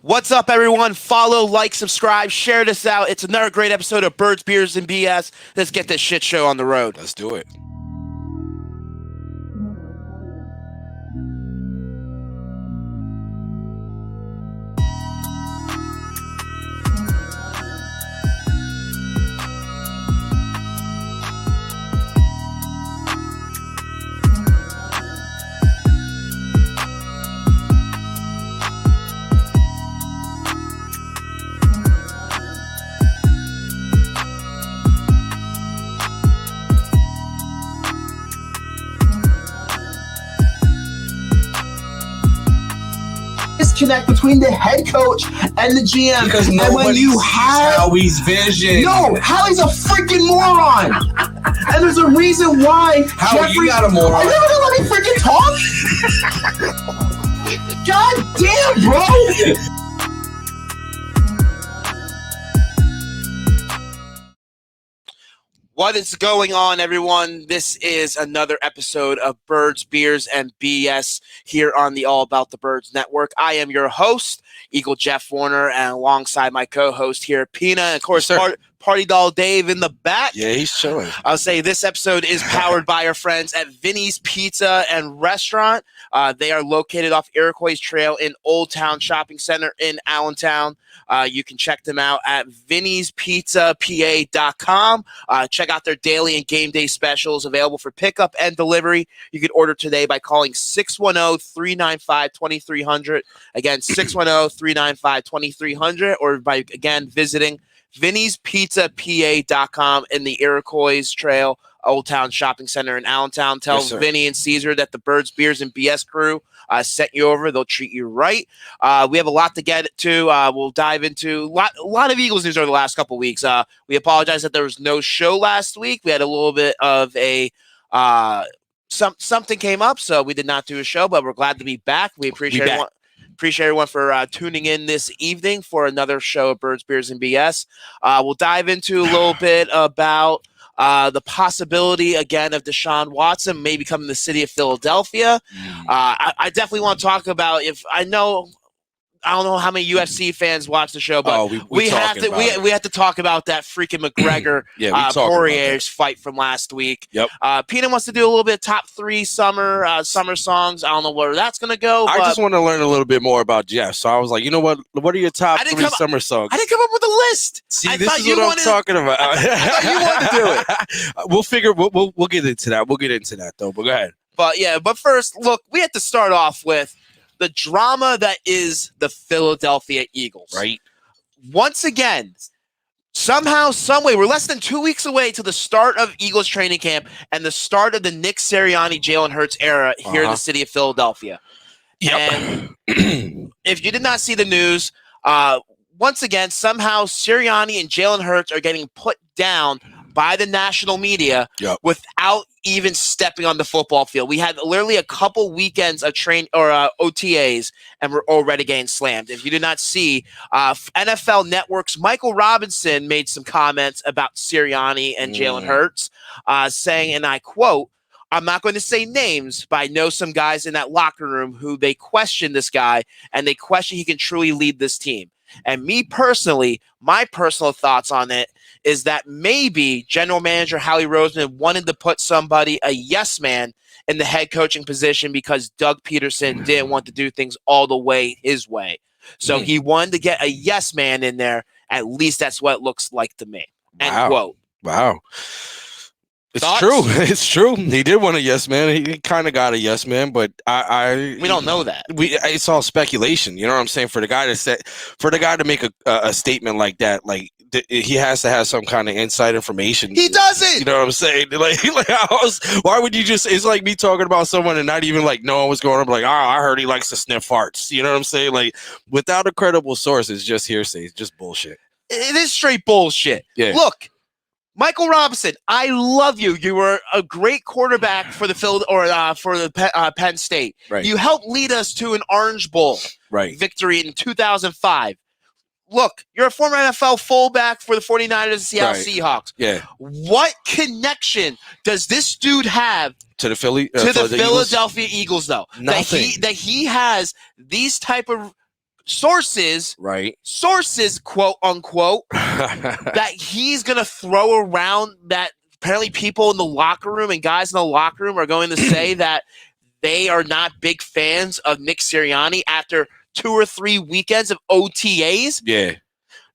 What's up, everyone? Follow, like, subscribe, share this out. It's another great episode of Birds, Beers, and BS. Let's get this shit show on the road. Let's do it. Disconnect between the head coach and the GM Because and when nobody you sees have Howie's vision. no, Howie's a freaking moron, and there's a reason why. Howie, you not a moron. Are you ever gonna let me freaking talk? God damn, bro! What is going on, everyone? This is another episode of Birds, Beers, and BS here on the All About the Birds Network. I am your host, Eagle Jeff Warner, and alongside my co-host here, Pina, and of course, Party Doll Dave in the back. Yeah, he's chilling. I'll say this episode is powered by our friends at Vinny's Pizza and Restaurant. They are located off Iroquois Trail in Old Town Shopping Center in Allentown. You can check them out at vinnyspizzapa.com. Check out their daily and game day specials available for pickup and delivery. You can order today by calling 610-395-2300. Again, 610-395-2300, or by, again, visiting vinnyspizzapa.com in the Iroquois Trail Old Town Shopping Center in Allentown. Tell Vinny and Caesar that the Birds, Beers, and BS crew sent you over. They'll treat you right. We have a lot to get to. We'll dive into a lot of Eagles news over the last couple weeks. We apologize that there was no show last week. We had a little bit of a something came up, so we did not do a show, but we're glad to be back. We appreciate everyone. Appreciate everyone for tuning in this evening for another show of Birds, Beers, and BS. We'll dive into a little bit about the possibility, again, of Deshaun Watson maybe coming to the city of Philadelphia. I definitely want to talk about I don't know how many UFC fans watch the show, but we have to talk about that freaking Mcgregor Poirier fight from last week. Yep. Pina wants to do a little bit of top 3 summer songs. I don't know where that's going to go. I just want to learn a little bit more about Jeff. So I was like, you know what? What are your top 3 summer songs? I didn't come up with a list. See, this is what I'm talking about. I thought you wanted to do it. We'll get into that. We'll get into that, though. But go ahead. But first, look, we have to start off with the drama that is the Philadelphia Eagles. Right. Once again, somehow, someway, we're less than 2 weeks away to the start of Eagles training camp and the start of the Nick Sirianni, Jalen Hurts era here in the city of Philadelphia. Yep. And if you did not see the news, once again, somehow Sirianni and Jalen Hurts are getting put down by the national media without even stepping on the football field. We had literally a couple weekends of OTAs, and we're already getting slammed. If you did not see, NFL Network's Michael Robinson made some comments about Sirianni and Jalen Hurts, saying, and I quote, "I'm not going to say names, but I know some guys in that locker room who they question this guy, and they question he can truly lead this team. And me personally, my personal thoughts on it is that maybe General Manager Howie Roseman wanted to put somebody, a yes man, in the head coaching position because Doug Peterson didn't want to do things all the way his way. So he wanted to get a yes man in there. At least that's what it looks like to me." End quote. Wow. It's Thoughts? true. It's true. He did want a yes man. He kind of got a yes man, but we don't know that. It's all speculation. You know what I'm saying? For the guy to make a statement like that, like he has to have some kind of inside information. He doesn't. You know what I'm saying? Why would you just? It's like me talking about someone and not even like knowing what's going on. Like, I heard he likes to sniff farts. You know what I'm saying? Like, without a credible source, it's just hearsay. It's just bullshit. It is straight bullshit. Yeah. Look, Michael Robinson, I love you. You were a great quarterback for the Penn State. Right. You helped lead us to an Orange Bowl victory in 2005. Look, you're a former NFL fullback for the 49ers and Seattle Seahawks. Yeah. What connection does this dude have to the Philadelphia Eagles, though? Nothing. That he has these type of sources, quote unquote, that he's going to throw around that apparently people in the locker room and guys in the locker room are going to say that they are not big fans of Nick Sirianni after 2 or 3 weekends of OTAs. Yeah.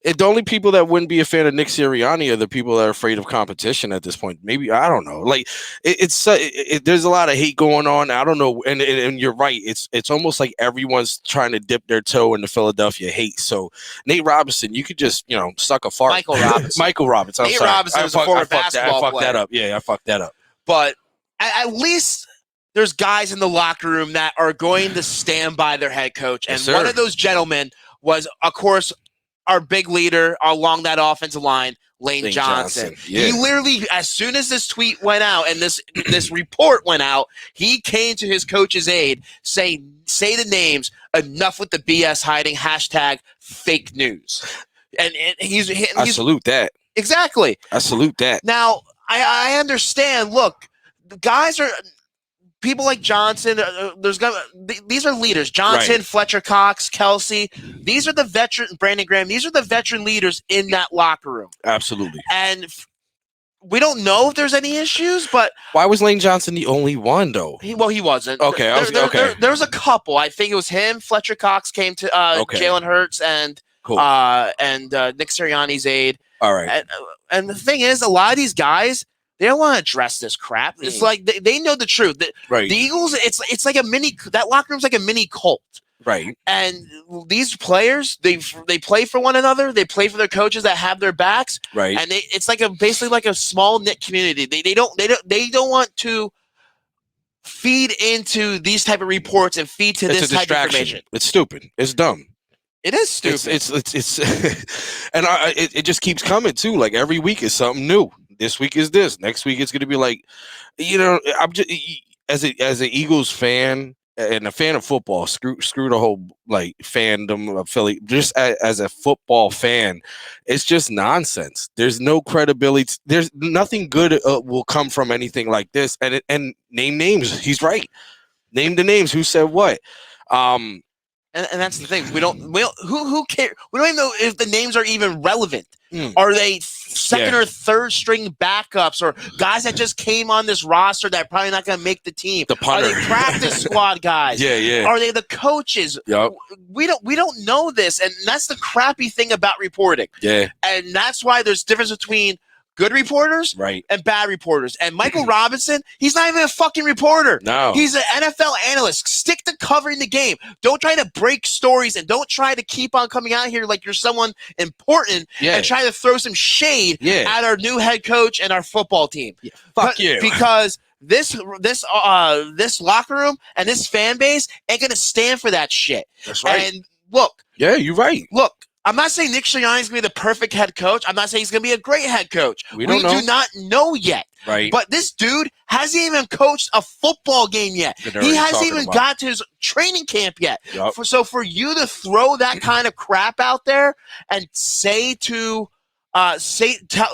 The only people that wouldn't be a fan of Nick Sirianni are the people that are afraid of competition at this point. Maybe, I don't know. Like, there's a lot of hate going on. I don't know. And you're right. It's almost like everyone's trying to dip their toe in the Philadelphia hate. So Nate Robinson, you could just, suck a fart. Michael Robinson. Michael Robinson. Nate Robinson is a former basketball player. I fucked that up. Yeah, I fucked that up. But at least there's guys in the locker room that are going to stand by their head coach. And one of those gentlemen was, of course, our big leader along that offensive line, Lane Johnson. Yeah. He literally, as soon as this tweet went out and this report went out, he came to his coach's aid saying, say the names, enough with the BS hiding, #fake news. And I salute that. Exactly. I salute that. Now, I understand, look, the guys are... People like Johnson, these are leaders. Johnson, Fletcher Cox, Kelsey. These are the veteran, Brandon Graham. These are the veteran leaders in that locker room. Absolutely. And we don't know if there's any issues, but... Why was Lane Johnson the only one, though? He wasn't. Okay, there was a couple. I think it was him. Fletcher Cox came to Jalen Hurts and Nick Sirianni's aide. All right. And the thing is, a lot of these guys... They don't want to address this crap. It's like they know the truth. The Eagles, it's like that locker room's like a mini cult. Right. And these players, they play for one another. They play for their coaches that have their backs. Right. And it's like basically like a small knit community. They don't want to feed into these type of reports and feed to this type of information. It's stupid. It's dumb. It is stupid. It's and it just keeps coming too. Like every week is something new. This week is this. Next week it's going to be like, I'm just as an Eagles fan and a fan of football. Screw the whole like fandom of Philly. Just as a football fan, it's just nonsense. There's no credibility. There's nothing good will come from anything like this. And name names. He's right. Name the names. Who said what? And that's the thing. Who cares? We don't even know if the names are even relevant. Are they second or third string backups or guys that just came on this roster that are probably not going to make the team? The punter. Are they practice squad guys? Yeah. Are they the coaches? Yep. We don't know this, and that's the crappy thing about reporting. Yeah. And that's why there's difference between good reporters and bad reporters. And Michael Robinson, he's not even a fucking reporter. No. He's an NFL analyst. Stick to covering the game. Don't try to break stories and don't try to keep on coming out here like you're someone important and try to throw some shade at our new head coach and our football team. Yeah. Fuck you. Because this locker room and this fan base ain't going to stand for that shit. That's right. And look. Yeah, you're right. Look. I'm not saying Nick Sirianni is going to be the perfect head coach. I'm not saying he's going to be a great head coach. We do not know yet. Right. But this dude hasn't even coached a football game yet. He hasn't even got to his training camp yet. Yep. So for you to throw that kind of crap out there and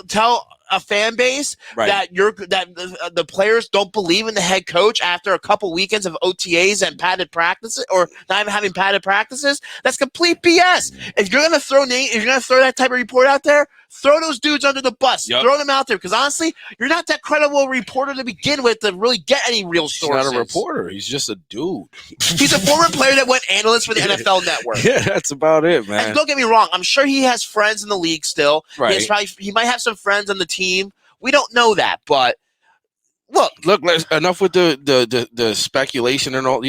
tell a fan base that the players don't believe in the head coach after a couple weekends of OTAs and padded practices or not even having padded practices, that's complete BS. If you're gonna throw that type of report out there, throw those dudes under the bus. Yep. Throw them out there because honestly, you're not that credible reporter to begin with to really get any real sources. He's not a reporter. He's just a dude. He's a former player that went analyst for the NFL Network. Yeah, that's about it, man. And don't get me wrong, I'm sure he has friends in the league still. Right. He might have some friends on the team. We don't know that, but look. Enough with the speculation and all.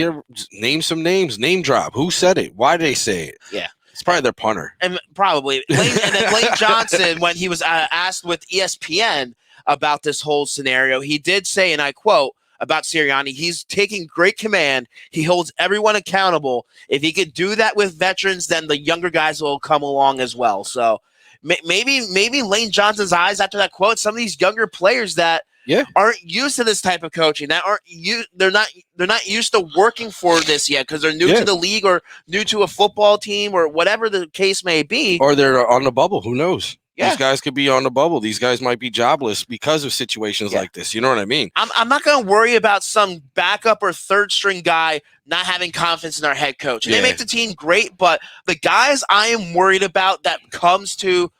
Name some names. Name drop. Who said it? Why did they say it? Yeah. It's probably their punter. And probably. And then Lane Johnson, when he was asked with ESPN about this whole scenario, he did say, and I quote, about Sirianni, he's taking great command. He holds everyone accountable. If he could do that with veterans, then the younger guys will come along as well. So maybe Lane Johnson's eyes after that quote, some of these younger players that aren't used to this type of coaching, that they're not used to working for this yet because they're new to the league or new to a football team or whatever the case may be. Or they're on the bubble. Who knows? These guys could be on the bubble. These guys might be jobless because of situations like this. You know what I mean? I'm not going to worry about some backup or third string guy not having confidence in our head coach. And they make the team great, but the guys I am worried about that comes to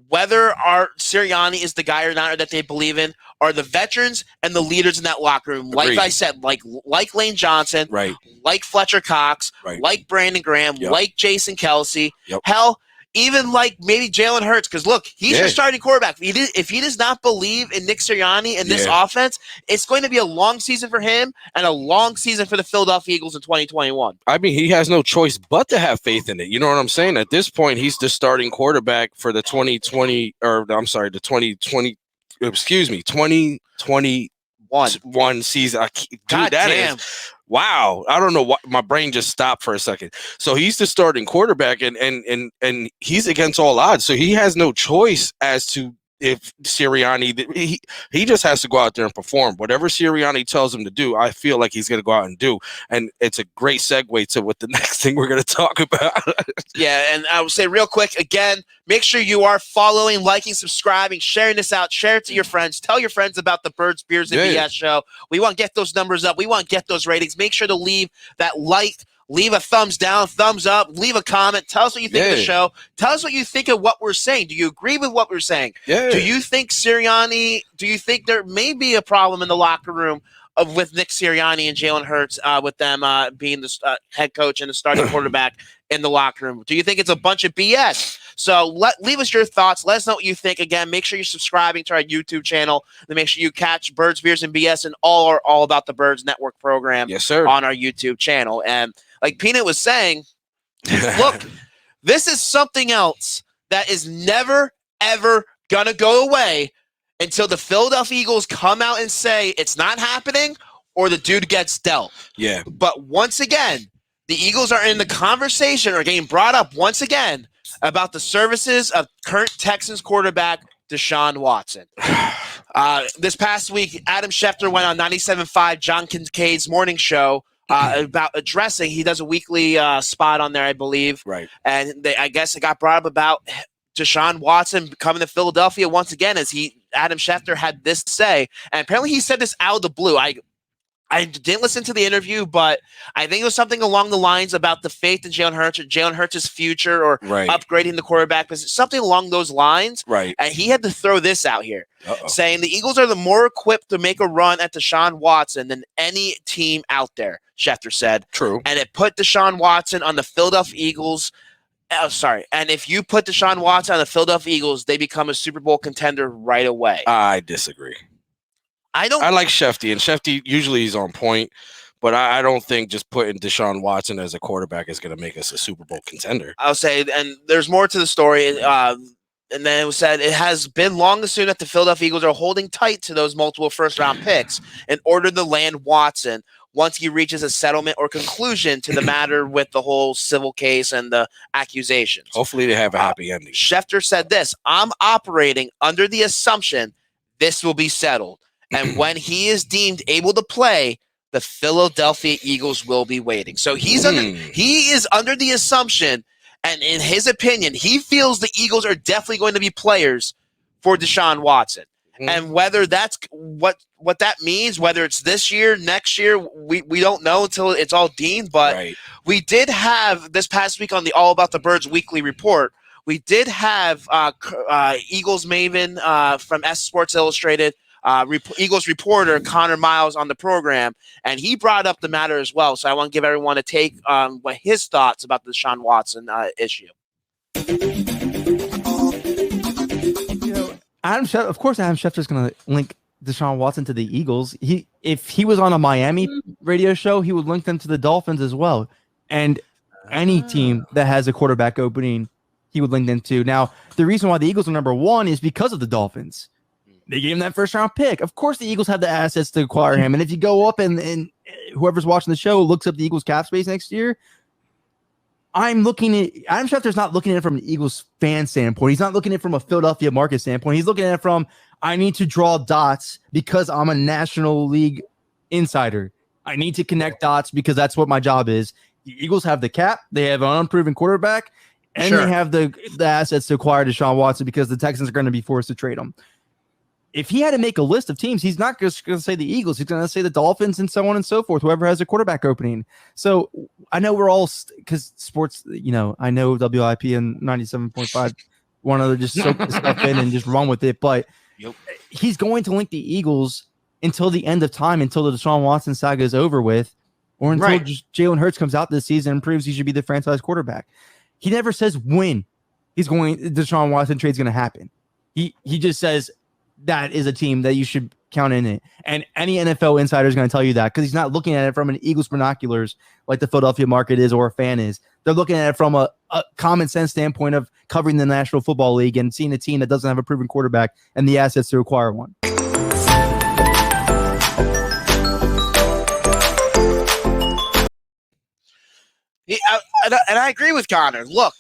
whether our Sirianni is the guy or not, or that they believe in, are the veterans and the leaders in that locker room. Like I said, like Lane Johnson, like Fletcher Cox, like Brandon Graham, like Jason Kelsey. Hell, even like maybe Jalen Hurts, because look, he's your starting quarterback. If he does not believe in Nick Sirianni and this offense, it's going to be a long season for him and a long season for the Philadelphia Eagles in 2021. I mean, he has no choice but to have faith in it. You know what I'm saying? At this point, he's the starting quarterback for the 2021 season. Dude, is wow. I don't know what, my brain just stopped for a second. So he's the starting quarterback and he's against all odds. So he has no choice as to if Sirianni, he just has to go out there and perform. Whatever Sirianni tells him to do, I feel like he's going to go out and do. And it's a great segue to what the next thing we're going to talk about. And I would say real quick, again, make sure you are following, liking, subscribing, sharing this out, share it to your friends. Tell your friends about the Birds, Beers, and BS show. We want to get those numbers up. We want to get those ratings. Make sure to leave that like, leave a thumbs down, thumbs up, leave a comment. Tell us what you think of the show. Tell us what you think of what we're saying. Do you agree with what we're saying? Do you think Sirianni, do you think there may be a problem in the locker room with Nick Sirianni and Jalen Hurts with them being the head coach and the starting quarterback in the locker room? Do you think it's a bunch of BS? So leave us your thoughts. Let us know what you think. Again, make sure you're subscribing to our YouTube channel. And make sure you catch Birds, Beers, and BS and all About the Birds Network program on our YouTube channel. And like Peanut was saying, look, this is something else that is never, ever going to go away until the Philadelphia Eagles come out and say it's not happening or the dude gets dealt. But once again, the Eagles are in the conversation or getting brought up once again about the services of current Texans quarterback Deshaun Watson. This past week, Adam Schefter went on 97.5 John Kincaid's morning show about addressing. He does a weekly spot on there, I believe. And I guess it got brought up about Deshaun Watson coming to Philadelphia once again, as Adam Schefter had this to say. And apparently he said this out of the blue. I didn't listen to the interview, but I think it was something along the lines about the faith in Jalen Hurts or Jalen Hurts' future or upgrading the quarterback position, something along those lines. And he had to throw this out here, saying the Eagles are the more equipped to make a run at Deshaun Watson than any team out there, Schefter said. And it put Deshaun Watson on the Philadelphia Eagles. And if you put Deshaun Watson on the Philadelphia Eagles, they become a Super Bowl contender right away. I disagree. I like Shefty, and Shefty usually is on point, but I don't think just putting Deshaun Watson as a quarterback is going to make us a Super Bowl contender. I'll say, and there's more to the story. And then it was said it has been long assumed that the Philadelphia Eagles are holding tight to those multiple first-round picks in order to land Watson once he reaches a settlement or conclusion to the matter with the whole civil case and the accusations. Hopefully they have a happy ending. Schefter said this: I'm operating under the assumption this will be settled. And when he is deemed able to play, the Philadelphia Eagles will be waiting. So he is under the assumption, and in his opinion, he feels the Eagles are definitely going to be players for Deshaun Watson. And whether that's what that means, whether it's this year, next year, we don't know until it's all deemed. But we did have this past week on the All About the Birds weekly report, we did have Eagles maven from S Sports Illustrated, Eagles reporter Connor Miles on the program, and he brought up the matter as well. So I want to give everyone a take on what his thoughts about the Deshaun Watson issue. Adam Schefter is going to link Deshaun Watson to the Eagles. If he was on a Miami radio show, he would link them to the Dolphins as well. And any team that has a quarterback opening, he would link them to. Now, the reason why the Eagles are number one is because of the Dolphins. They gave him that first-round pick. Of course, the Eagles have the assets to acquire him. And if you go up and whoever's watching the show looks up the Eagles cap space next year, I'm looking at Adam Schefter's not looking at it from an Eagles fan standpoint. He's not looking at it from a Philadelphia market standpoint. He's looking at it from, I need to draw dots because I'm a National League insider. I need to connect dots because that's what my job is. The Eagles have the cap. They have an unproven quarterback. and they have the assets to acquire Deshaun Watson because the Texans are going to be forced to trade him. If he had to make a list of teams, he's not just going to say the Eagles. He's going to say the Dolphins and so on and so forth, whoever has a quarterback opening. So I know we're all, because sports, I know WIP and 97.5 want to just soak this stuff in and just run with it. But he's going to link the Eagles until the end of time, until the Deshaun Watson saga is over with, or until Jalen Hurts comes out this season and proves he should be the franchise quarterback. He never says when Deshaun Watson trade's going to happen. He just says that is a team that you should count in it. And any NFL insider is going to tell you that because he's not looking at it from an Eagles binoculars like the Philadelphia market is or a fan is. They're looking at it from a common sense standpoint of covering the National Football League and seeing a team that doesn't have a proven quarterback and the assets to acquire one. And I agree with Connor. Look,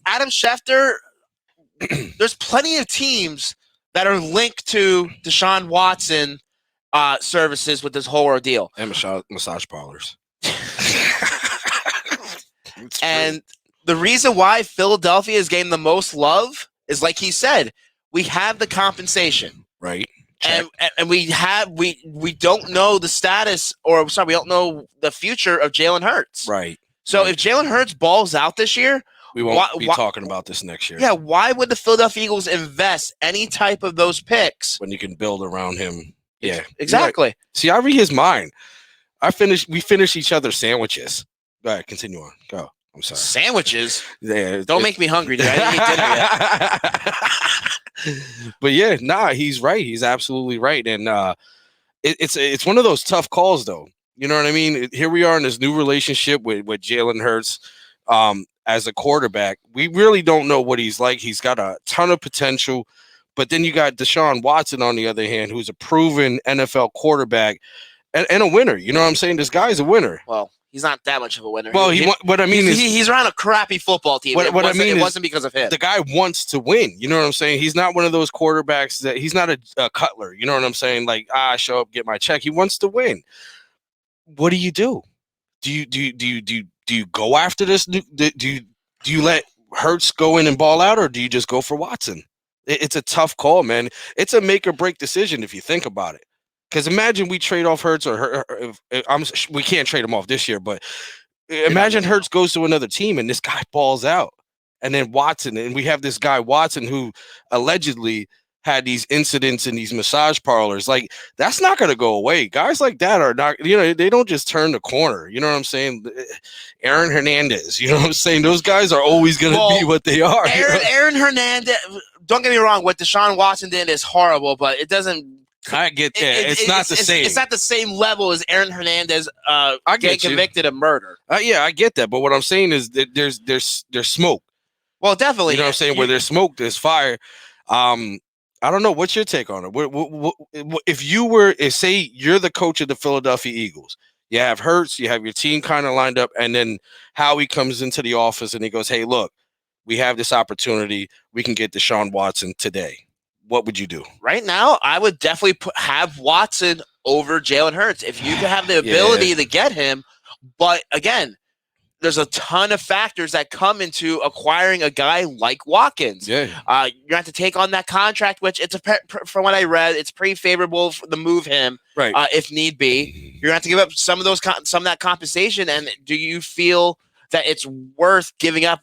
Adam Schefter, there's plenty of teams that are linked to Deshaun Watson services with this whole ordeal. And massage parlors. And the reason why Philadelphia is getting the most love is, like he said, we have the compensation. Right. And we don't know the status, we don't know the future of Jalen Hurts. Right. So if Jalen Hurts balls out this year, we won't be talking about this next year. Yeah, why would the Philadelphia Eagles invest any type of those picks when you can build around him? Yeah, exactly. Right. See, I read his mind. We finish each other's sandwiches. Go ahead, continue on. Go. I'm sorry. Sandwiches? Yeah. Don't make me hungry, dude. I didn't eat dinner yet. But yeah, he's right. He's absolutely right. And it's one of those tough calls, though. You know what I mean? Here we are in this new relationship with Jalen Hurts as a quarterback. We really don't know what he's like. He's got a ton of potential. But then you got Deshaun Watson, on the other hand, who's a proven NFL quarterback and a winner. You know what I'm saying? This guy's a winner. Well, he's not that much of a winner. Well, what I mean is he's around a crappy football team. It wasn't because of him. The guy wants to win. You know what I'm saying? He's not one of those quarterbacks that he's not a Cutler. You know what I'm saying? Like, show up, get my check. He wants to win. What do you do? Do you go after this? Do you let Hurts go in and ball out, or do you just go for Watson? It's a tough call, man. It's a make or break decision if you think about it. Because imagine we trade off Hurts, we can't trade him off this year, but imagine Hurts goes to another team and this guy balls out, and then Watson, and we have this guy Watson who allegedly had these incidents in these massage parlors. Like, that's not going to go away. Guys like that are not, they don't just turn the corner. You know what I'm saying? Aaron Hernandez, you know what I'm saying? Those guys are always going to be what they are. Aaron Hernandez, don't get me wrong, what Deshaun Watson did is horrible, but it doesn't. I get that. It's not the same. It's not the same level as Aaron Hernandez getting convicted of murder. Yeah, I get that. But what I'm saying is that there's smoke. Well, definitely. You know what I'm saying? Where there's smoke, there's fire. I don't know. What's your take on it? If say you're the coach of the Philadelphia Eagles, you have Hurts, you have your team kind of lined up, and then Howie comes into the office and he goes, "Hey, look, we have this opportunity. We can get Deshaun Watson today." What would you do? Right now, I would definitely have Watson over Jalen Hurts if you could have the ability to get him. But again, there's a ton of factors that come into acquiring a guy like Watkins. Yeah, you have to take on that contract, which from what I read, it's pretty favorable to move him, right? If need be, you're gonna have to give up some of that compensation. And do you feel that it's worth giving up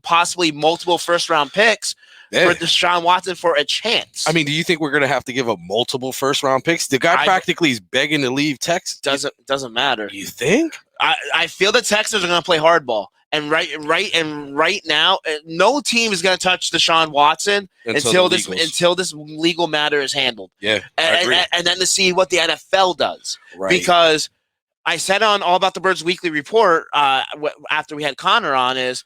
possibly multiple first-round picks for Deshaun Watson for a chance? I mean, do you think we're going to have to give up multiple first-round picks? The guy practically is begging to leave Texas. Doesn't matter. You think? I feel the Texans are going to play hardball, and right now, no team is going to touch Deshaun Watson until this legal matter is handled. Yeah, and then to see what the NFL does, right? Because I said on All About the Birds weekly report after we had Connor on is,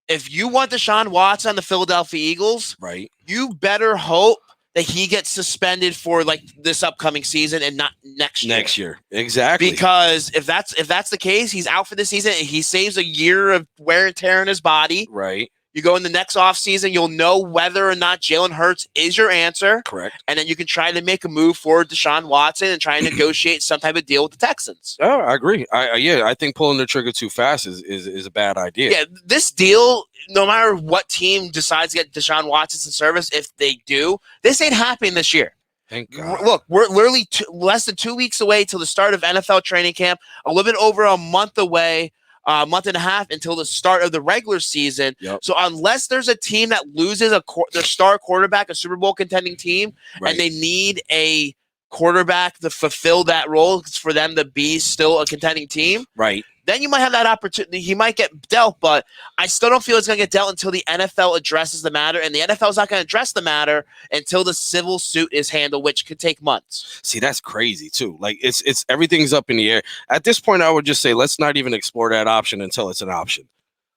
if you want Deshaun Watson on the Philadelphia Eagles, right, you better hope that he gets suspended for like this upcoming season and not next year. Next year, exactly. Because if that's the case, he's out for the season. And he saves a year of wear and tear in his body, right? You go in the next offseason, you'll know whether or not Jalen Hurts is your answer. Correct. And then you can try to make a move for Deshaun Watson and try and negotiate some type of deal with the Texans. Oh, I agree. I think pulling the trigger too fast is a bad idea. Yeah, this deal, no matter what team decides to get Deshaun Watson in service, if they do, this ain't happening this year. Thank God. Look, we're literally less than 2 weeks away till the start of NFL training camp, a little bit over a month away, a month and a half until the start of the regular season. Yep. So unless there's a team that loses their star quarterback, a Super Bowl contending team, Right. and they need a quarterback to fulfill that role for them to be still a contending team, Right. then you might have that opportunity. He might get dealt, but I still don't feel it's going to get dealt until the NFL addresses the matter, and the NFL is not going to address the matter until the civil suit is handled, which could take months. See, that's crazy too. Like it's everything's up in the air. At this point, I would just say let's not even explore that option until it's an option.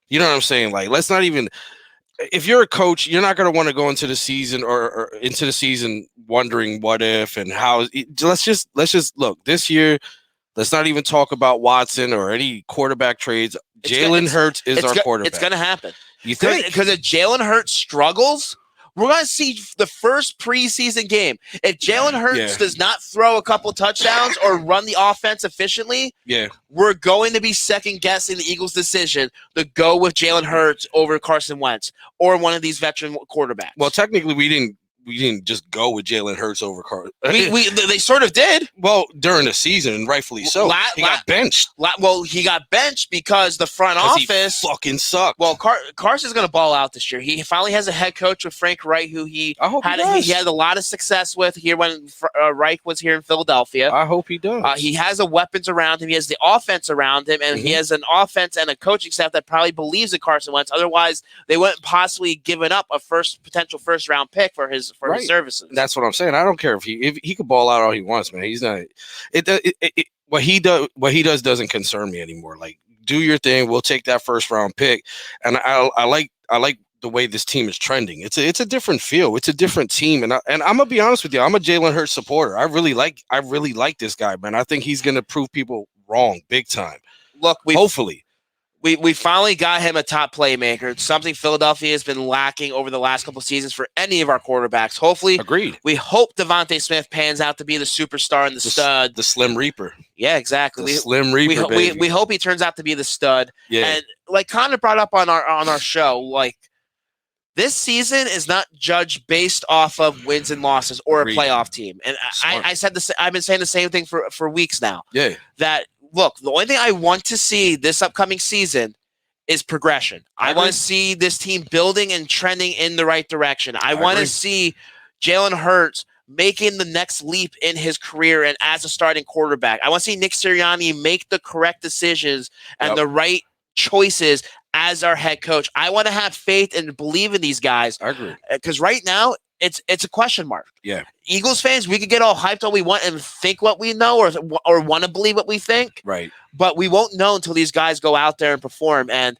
You know what I'm saying? Like let's not even. If you're a coach, you're not going to want to go into the season or into the season wondering what if and how. Let's just look this year. Let's not even talk about Watson or any quarterback trades. Jalen Hurts is our quarterback. It's going to happen. You think? Because if Jalen Hurts struggles, we're going to see the first preseason game. If Jalen Hurts does not throw a couple touchdowns or run the offense efficiently, we're going to be second-guessing the Eagles' decision to go with Jalen Hurts over Carson Wentz or one of these veteran quarterbacks. Well, technically, we didn't just go with Jalen Hurts over Carson. They sort of did. Well, during the season, and rightfully so. He got benched. He got benched because the front office fucking sucked. Well, Carson's going to ball out this year. He finally has a head coach with Frank Reich, who he had a lot of success with here when Reich was here in Philadelphia. I hope he does. He has the weapons around him. He has the offense around him, and he has an offense and a coaching staff that probably believes in Carson Wentz. Otherwise, they wouldn't possibly given up a potential first round pick for his services. That's what I'm saying. I don't care if he could ball out all he wants, man. He's not. What he does doesn't concern me anymore. Like, do your thing. We'll take that first round pick, and I like the way this team is trending. It's a different feel. It's a different team, and I'm gonna be honest with you. I'm a Jalen Hurts supporter. I really like this guy, man. I think he's gonna prove people wrong big time. Look, hopefully. We finally got him a top playmaker. It's something Philadelphia has been lacking over the last couple of seasons for any of our quarterbacks. Hopefully, agreed. We hope Devontae Smith pans out to be the superstar and the stud, the Slim Reaper. Yeah, exactly. Slim Reaper. We hope he turns out to be the stud. Yeah. And like Connor brought up on our show, like this season is not judged based off of wins and losses or a playoff team. And I said this. I've been saying the same thing for weeks now. Yeah. That. Look, the only thing I want to see this upcoming season is progression. I want to see this team building and trending in the right direction. I want to see Jalen Hurts making the next leap in his career and as a starting quarterback. I want to see Nick Sirianni make the correct decisions and the right choices as our head coach. I want to have faith and believe in these guys. I agree. Because right now, it's a question mark. Yeah. Eagles fans, we could get all hyped all we want and think what we know or want to believe what we think. Right. But we won't know until these guys go out there and perform. And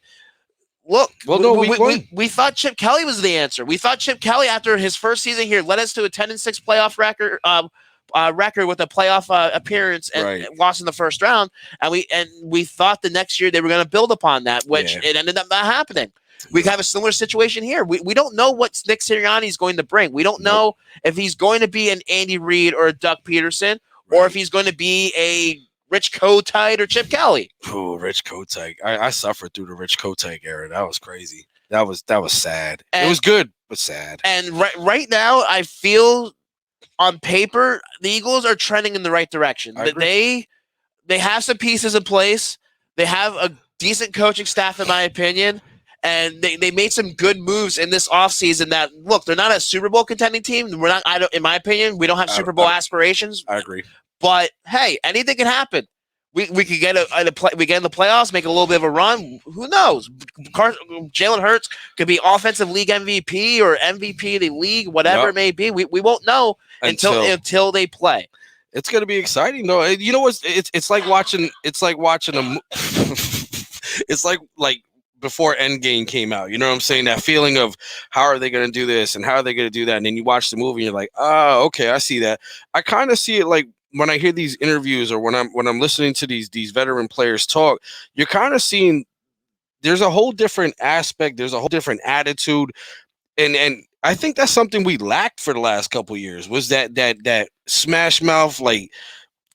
look, we thought Chip Kelly was the answer. We thought Chip Kelly, after his first season here, led us to a 10-6 playoff record with a playoff appearance and lost in the first round. And we thought the next year they were going to build upon that, which it ended up not happening. We have a similar situation here. We don't know what Nick Sirianni is going to bring. We don't know if he's going to be an Andy Reid or a Doug Peterson, or if he's going to be a Rich Kotite or Chip Kelly. Oh, Rich Kotite. I suffered through the Rich Kotite era. That was crazy. That was sad. It was good, but sad. And right now, I feel on paper the Eagles are trending in the right direction. They have some pieces in place. They have a decent coaching staff, in my opinion. And they made some good moves in this offseason that, look, they're not a Super Bowl contending team. In my opinion, we don't have Super Bowl aspirations. I agree. But, hey, anything can happen. We could get we get in the playoffs, make a little bit of a run. Who knows? Jalen Hurts could be offensive league MVP or MVP of the league, whatever it may be. We won't know until they play. It's going to be exciting, though. You know what? It's like watching a it's like before Endgame came out, you know what I'm saying? That feeling of how are they going to do this and how are they going to do that? And then you watch the movie and you're like, oh, okay, I see that. I kind of see it like when I hear these interviews or when I'm listening to these veteran players talk, you're kind of seeing there's a whole different aspect. There's a whole different attitude, and I think that's something we lacked for the last couple of years. Was that smash mouth, like,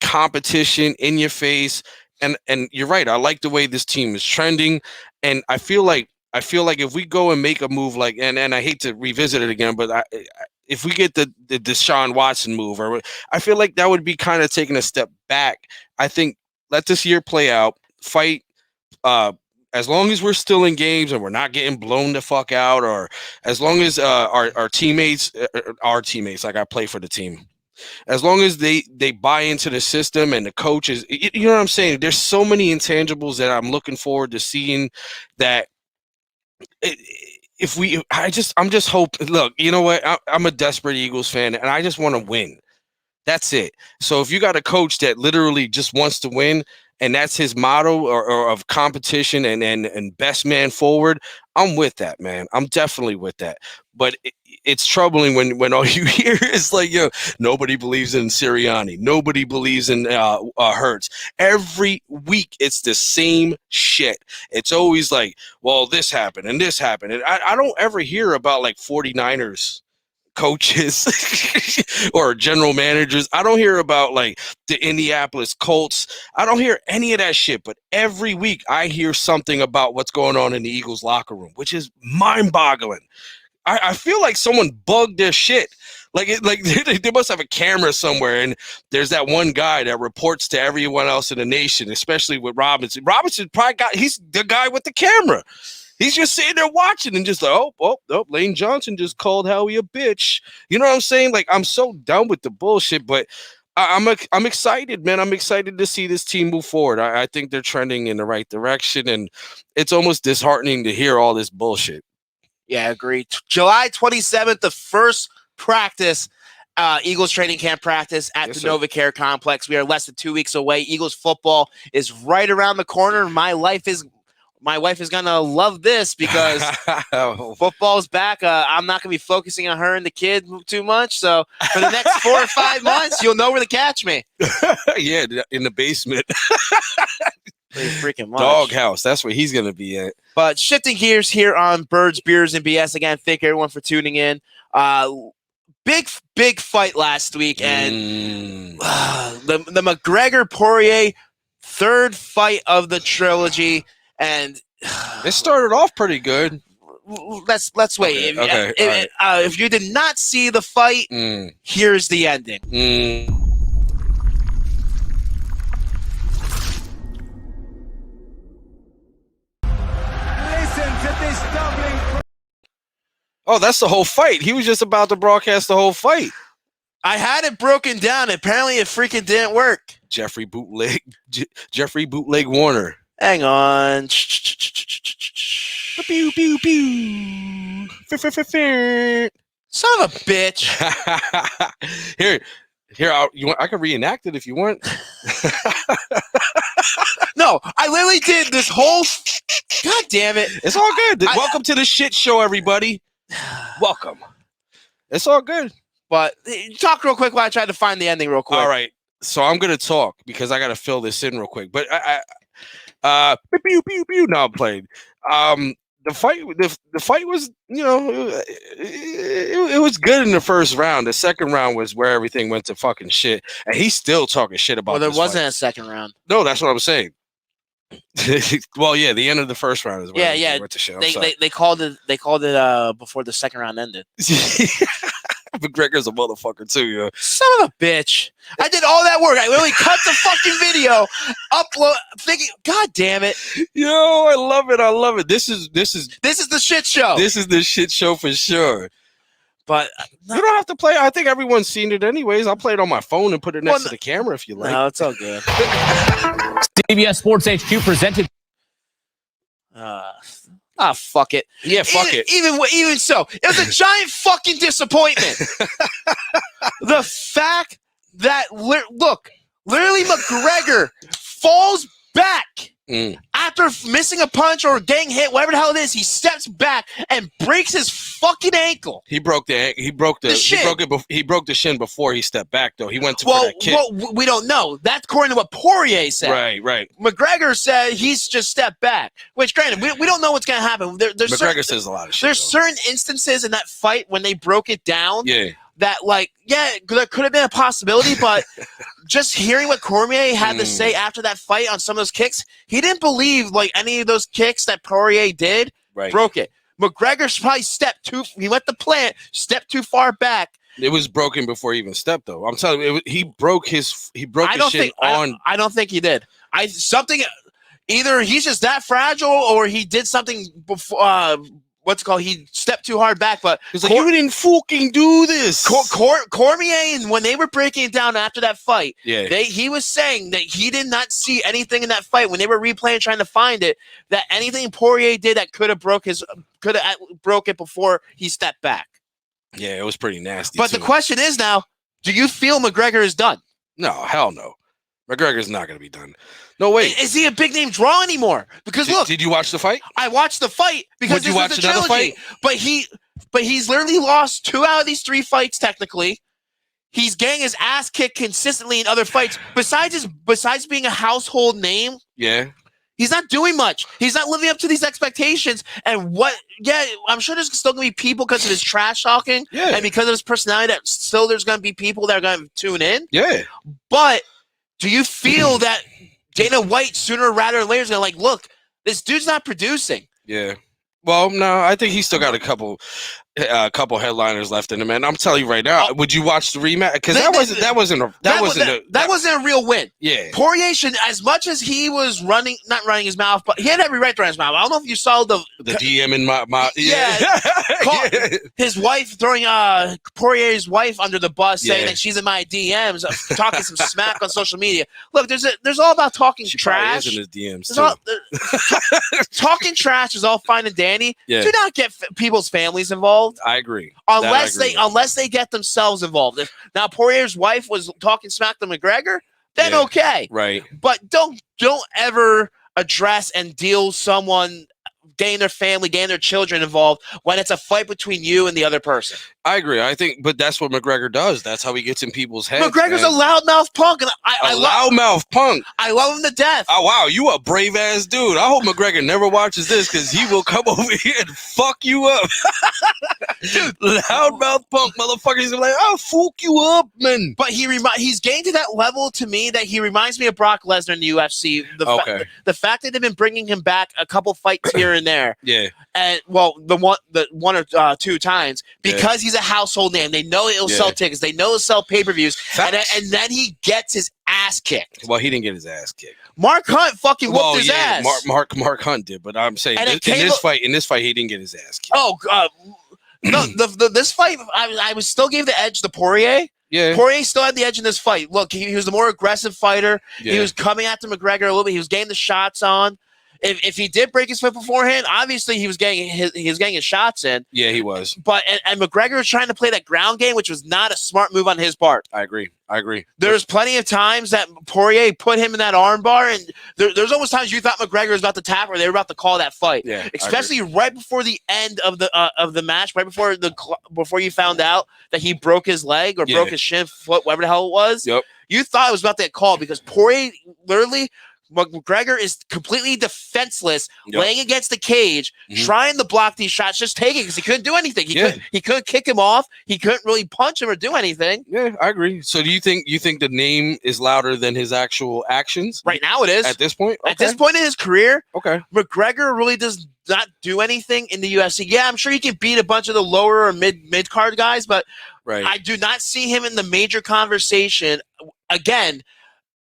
competition in your face. And you're right. I like the way this team is trending, and I feel like if we go and make a move like, and I hate to revisit it again, but if we get the Deshaun Watson move, or I feel like that would be kind of taking a step back. I think let this year play out, fight. As long as we're still in games and we're not getting blown the fuck out, or as long as our teammates, like I play for the team, as long as they buy into the system and the coaches, you know what I'm saying? There's so many intangibles that I'm looking forward to seeing that. I'm just hoping. Look, you know what? I'm a desperate Eagles fan, and I just want to win. That's it. So if you got a coach that literally just wants to win, and that's his motto or of competition and best man forward, I'm with that, man. I'm definitely with that. But it's troubling when all you hear is like, yo, nobody believes in Sirianni. Nobody believes in Hurts. Every week, it's the same shit. It's always like, well, this happened and this happened. And I don't ever hear about like 49ers coaches or general managers. I don't hear about like the Indianapolis Colts. I don't hear any of that shit. But every week I hear something about what's going on in the Eagles locker room, which is mind-boggling. I feel like someone bugged their shit. Like they must have a camera somewhere, and there's that one guy that reports to everyone else in the nation, especially with Robinson. Robinson he's the guy with the camera. He's just sitting there watching and just like, oh, Lane Johnson just called Howie a bitch. You know what I'm saying? Like, I'm so done with the bullshit, but I'm excited, man. I'm excited to see this team move forward. I think they're trending in the right direction, and it's almost disheartening to hear all this bullshit. Yeah, I agree. July 27th, the first practice, Eagles training camp practice at the NovaCare complex. We are less than 2 weeks away. Eagles football is right around the corner. My wife is gonna love this because football's back. I'm not gonna be focusing on her and the kid too much. So for the next 4 or 5 months, you'll know where to catch me. Yeah, in the basement. Pretty freaking much. Doghouse. That's where he's gonna be at. But shifting gears here on Birds, Beers, and BS. Again, thank everyone for tuning in. Big fight last week, and the McGregor Poirier third fight of the trilogy, and it started off pretty good. Let's wait. Okay. If you did not see the fight, here's the ending. Oh, that's the whole fight. He was just about to broadcast the whole fight. I had it broken down. Apparently, it freaking didn't work. Jeffrey Bootleg Warner. Hang on. Pew, pew, pew. Son of a bitch. Here, I can reenact it if you want. No, I literally did this whole. God damn it! It's all good. Welcome to the shit show, everybody. Welcome. It's all good. But talk real quick while I try to find the ending real quick. All right. So I'm gonna talk because I gotta fill this in real quick. But pew pew pew. No, I'm playing. The fight was, you know, it was good in the first round. The second round was where everything went to fucking shit, and he's still talking shit about. Well, there wasn't fight. A second round. No, that's what I'm saying. Well, yeah, the end of the first round is where yeah. Went to shit. They called it before the second round ended. McGregor's a motherfucker too, yo. Son of a bitch! I did all that work. I literally cut the fucking video, upload. Thinking, God damn it! Yo, I love it. I love it. This is the shit show. This is the shit show for sure. But you don't have to play. I think everyone's seen it anyways. I'll play it on my phone and put it next to the camera if you like. No, it's all good. CBS Sports HQ presented. Fuck it. Yeah, fuck it. Even so, it was a giant fucking disappointment. The fact that literally McGregor falls back After missing a punch or getting hit, whatever the hell it is, he steps back and breaks his fucking ankle. He broke the shin before he stepped back though. He went to for that kick. Well, we don't know. That's according to what Poirier said. Right. McGregor said he's just stepped back. Which, granted, we don't know what's going to happen. McGregor says a lot of shit. There's certain instances in that fight when they broke it down. Yeah. That there could have been a possibility, but just hearing what Cormier had to say after that fight on some of those kicks, he didn't believe any of those kicks that Poirier did broke it. McGregor probably he went to plant, stepped too far back. It was broken before he even stepped though. I'm telling you, he broke his shin on. I don't think he did. Either he's just that fragile or he did something before. He stepped too hard back, but he's like, you didn't fucking do this. Cormier, and when they were breaking it down after that fight, he was saying that he did not see anything in that fight when they were replaying, trying to find it, that anything Poirier did that could have broke it before he stepped back. Yeah, it was pretty nasty. But the question is now, do you feel McGregor is done? No, hell no. McGregor's not going to be done. No way. Is he a big name draw anymore? Because look, did you watch the fight? I watched the fight because Would you watch another fight? But he's literally lost 2 out of these 3 fights. Technically, he's getting his ass kicked consistently in other fights. Besides being a household name, he's not doing much. He's not living up to these expectations. And I'm sure there's still going to be people because of his trash talking and because of his personality that still there's going to be people that are going to tune in. Yeah, but do you feel that Dana White sooner rather than later is going to look, this dude's not producing? Yeah. Well, no, I think he's still got a couple headliners left in him, man. I'm telling you right now, would you watch the rematch? Because that wasn't a real win. Yeah, Poirier should, as much as he was not running his mouth, but he had every right to run his mouth. I don't know if you saw the DM in my his wife throwing Poirier's wife under the bus, saying that she's in my DMs, talking some smack on social media. Look, there's all about talking trash. She is in his DMs too. Talking trash is all fine and dandy. Yeah. Do not get people's families involved. I agree. Unless they get themselves involved. If now Poirier's wife was talking smack to McGregor, then okay. Right. But don't ever address and deal someone getting their family, getting their children involved when it's a fight between you and the other person. I agree. I think, but that's what McGregor does. That's how he gets in people's heads. McGregor's a loudmouth punk, and loudmouth punk. I love him to death. Oh wow, you a brave ass dude. I hope McGregor never watches this because he will come over here and fuck you up. Dude, loudmouth punk motherfuckers are like, I'll fuck you up, man. But he's getting to that level to me that he reminds me of Brock Lesnar in the UFC. The fact that they've been bringing him back a couple fights here and there. Yeah. And the one or 2 times because he's a household name. They know it'll sell tickets. They know it'll sell pay-per-views. And then he gets his ass kicked. Well, he didn't get his ass kicked. Mark Hunt fucking whooped his ass. Mark Hunt did, but I'm saying in this fight, he didn't get his ass kicked. Oh, no, this fight, I was still gave the edge to Poirier. Yeah. Poirier still had the edge in this fight. Look, he was the more aggressive fighter. Yeah. He was coming after McGregor a little bit. He was getting the shots on. If he did break his foot beforehand, obviously he was getting his shots in. Yeah, he was. But and McGregor was trying to play that ground game, which was not a smart move on his part. I agree. There's plenty of times that Poirier put him in that armbar, and there's almost times you thought McGregor was about to tap or they were about to call that fight. Yeah, especially right before the end of the match, right before you found out that he broke his leg or broke his shin, foot, whatever the hell it was. Yep. You thought it was about to get called because Poirier literally. McGregor is completely defenseless, laying against the cage, trying to block these shots, just taking because he couldn't do anything. He couldn't kick him off. He couldn't really punch him or do anything. Yeah, I agree. So do you think the name is louder than his actual actions? Right now it is. At this point? Okay. At this point in his career, McGregor really does not do anything in the UFC. Yeah, I'm sure he can beat a bunch of the lower or mid card guys, but I do not see him in the major conversation again.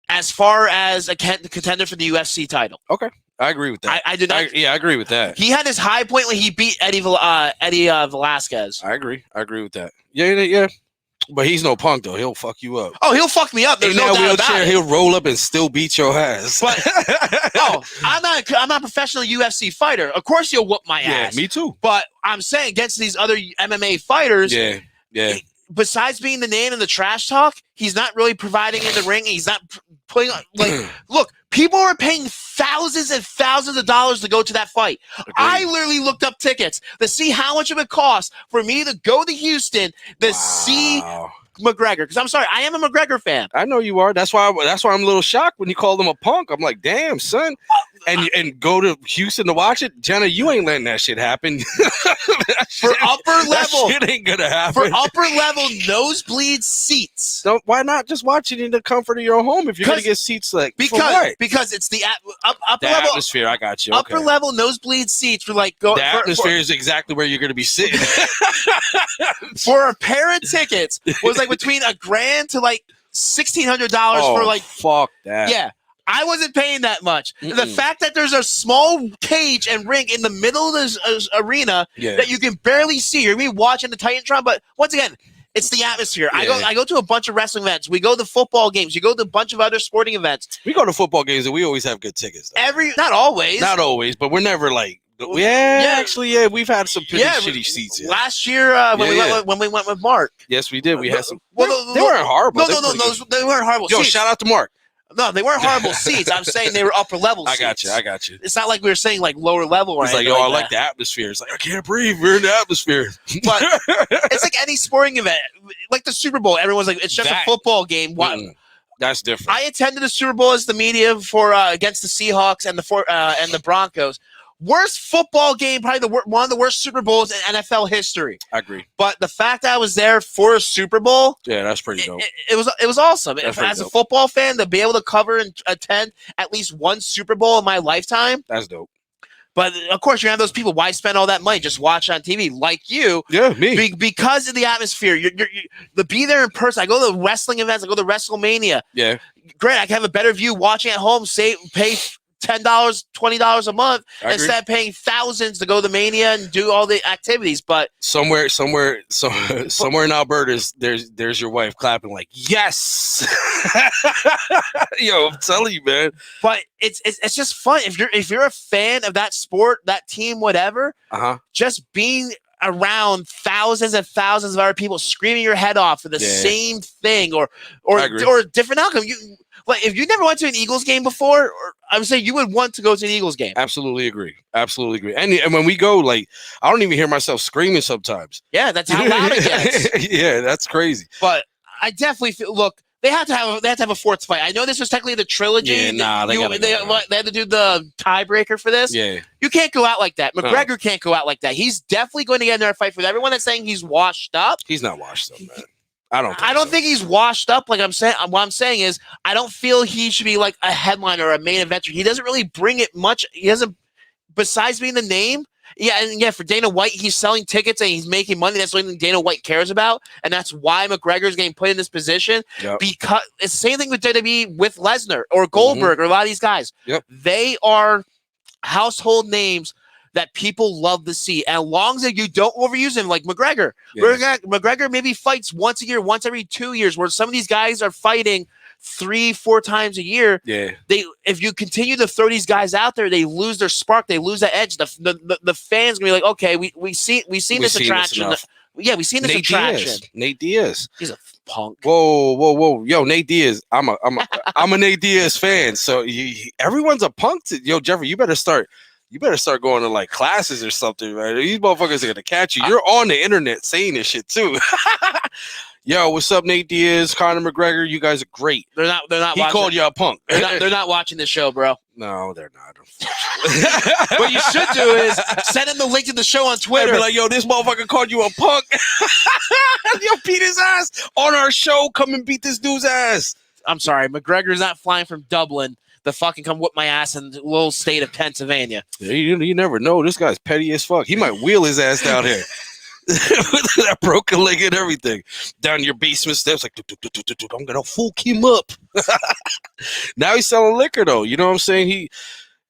As far as a contender for the UFC title. Okay. I agree with that. I do not. I agree with that. He had his high point when he beat Eddie Velasquez. I agree with that. Yeah. But he's no punk, though. He'll fuck you up. Oh, he'll fuck me up. There's no doubt about it. He'll roll up and still beat your ass. But, I'm not a professional UFC fighter. Of course he'll whoop my ass. Yeah, me too. But I'm saying against these other MMA fighters. Yeah. Besides being the name and the trash talk, he's not really providing in the ring. He's not putting look, People were paying thousands and thousands of dollars to go to that fight. Agreed. I literally looked up tickets to see how much it would cost for me to go to Houston to see McGregor. Because I'm sorry, I am a McGregor fan. I know you are. That's why I'm a little shocked when you called him a punk. I'm like, damn, son. And go to Houston to watch it. Jenna, you ain't letting that shit happen. For upper level. That shit ain't gonna happen. For upper level nosebleed seats. Why not just watch it in the comfort of your home if you're gonna get seats like because it's the upper level atmosphere. I got you. Upper level nosebleed seats for like the atmosphere is exactly where you're gonna be sitting. For a pair of tickets was like between $1,000 to like $1,600 for like fuck that. Yeah. I wasn't paying that much. The fact that there's a small cage and ring in the middle of this arena that you can barely see. You're gonna be watching the Titantron, but once again, it's the atmosphere. Yeah. I go to a bunch of wrestling events. We go to football games. You go to a bunch of other sporting events. We go to football games and we always have good tickets. Though. Not always. Not always, but we're never like. Actually, we've had some pretty shitty seats. Yeah. Last year when we went with Mark. Yes, we did. We had some. Well, they weren't horrible. No, they weren't horrible. Yo, shout out to Mark. No, they weren't horrible seats. I'm saying they were upper level seats. I got you. It's not like we were saying like lower level. Or it's like, I like the atmosphere. It's like, I can't breathe. We're in the atmosphere. But it's like any sporting event. Like the Super Bowl. Everyone's like, it's just a football game. That's different. I attended the Super Bowl as the media for against the Seahawks and the Broncos. Worst football game, probably one of the worst Super Bowls in NFL history. I agree. But the fact that I was there for a Super Bowl, that's pretty dope. It was awesome. As a football fan, to be able to cover and attend at least one Super Bowl in my lifetime, that's dope. But of course, you have those people. Why spend all that money? Just watch on TV, like you. Yeah, me. Because of the atmosphere. You're to be there in person. I go to wrestling events. I go to WrestleMania. Yeah. Great. I can have a better view watching at home. Pay $10, $20 a month instead of paying thousands to go to Mania and do all the activities. But somewhere in Alberta, there's your wife clapping like, yes. Yo, I'm telling you, man. But it's just fun if you're a fan of that sport, that team, whatever. Just being around thousands and thousands of other people screaming your head off for the same thing or a different outcome. Like if you never went to an Eagles game before, I would say you would want to go to an Eagles game. Absolutely agree. And when we go, like, I don't even hear myself screaming sometimes. Yeah, that's how loud it gets. Yeah, that's crazy. But I definitely feel. Look, they had to have a fourth fight. I know this was technically the trilogy. Yeah, they had to do the tiebreaker for this. Yeah, you can't go out like that. McGregor can't go out like that. He's definitely going to get another fight. For everyone that's saying he's washed up, he's not washed up, man. I don't think he's washed up. Like I'm saying, what I'm saying is, I don't feel he should be like a headliner or a main eventer. He doesn't really bring it much. He doesn't, besides being the name. Yeah, for Dana White, he's selling tickets and he's making money. That's the only thing Dana White cares about, and that's why McGregor's getting put in this position. Yep. Because it's the same thing with WWE with Lesnar or Goldberg or a lot of these guys. Yep. They are household names that people love to see. And as long as you don't overuse them, like McGregor. McGregor maybe fights once a year, once every 2 years, where some of these guys are fighting 3-4 times a year. Yeah. If you continue to throw these guys out there, they lose their spark, they lose that edge. The fans gonna be like, okay, we've seen this attraction. We've seen this attraction. Nate Diaz. He's a punk. Whoa. Yo, Nate Diaz. I'm a Nate Diaz fan. So everyone's a punk. Yo, Jeffrey, you better start going to like classes or something, right? These motherfuckers are gonna catch you. You're on the internet saying this shit too. Yo, what's up, Nate Diaz, Conor McGregor? You guys are great. They're not. He called you a punk. They're not watching the show, bro. No, they're not. What you should do is send them the link to the show on Twitter. Be like, yo, this motherfucker called you a punk. Yo, beat his ass on our show. Come and beat this dude's ass. I'm sorry, McGregor's not flying from Dublin to fucking come whip my ass in the little state of Pennsylvania. Yeah, you never know. This guy's petty as fuck. He might wheel his ass down here. With that broken leg and everything. Down your basement steps, like, I'm going to fuck him up. Now he's selling liquor, though. You know what I'm saying?